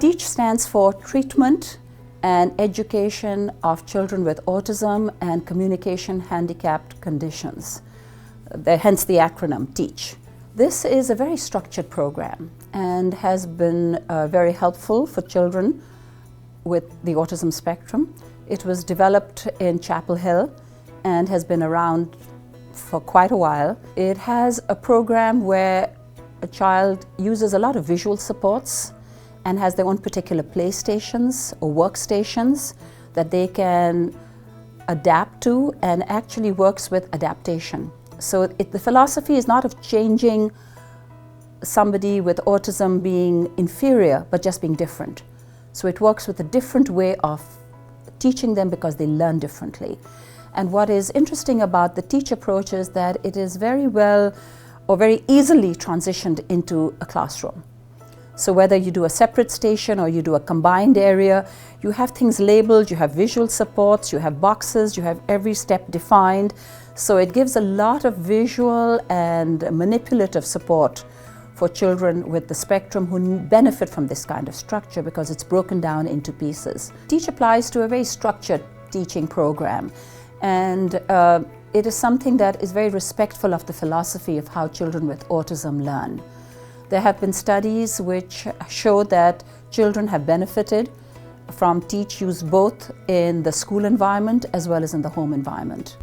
TEACCH stands for Treatment and Education of Children with Autism and Communication Handicapped Conditions, hence the acronym TEACCH. This is a very structured program and has been very helpful for children with the autism spectrum. It was developed in Chapel Hill and has been around for quite a while. It has a program where a child uses a lot of visual supports and has their own particular playstations or workstations that they can adapt to, and actually works with adaptation. So the philosophy is not of changing somebody with autism being inferior, but just being different. So it works with a different way of teaching them because they learn differently. And what is interesting about the TEACCH approach is that it is very well or very easily transitioned into a classroom. So whether you do a separate station or you do a combined area, you have things labeled, you have visual supports, you have boxes, you have every step defined. So it gives a lot of visual and manipulative support for children with the spectrum who benefit from this kind of structure because it's broken down into pieces. TEACCH applies to a very structured teaching program, and it is something that is very respectful of the philosophy of how children with autism learn. There have been studies which show that children have benefited from TEACCH use both in the school environment as well as in the home environment.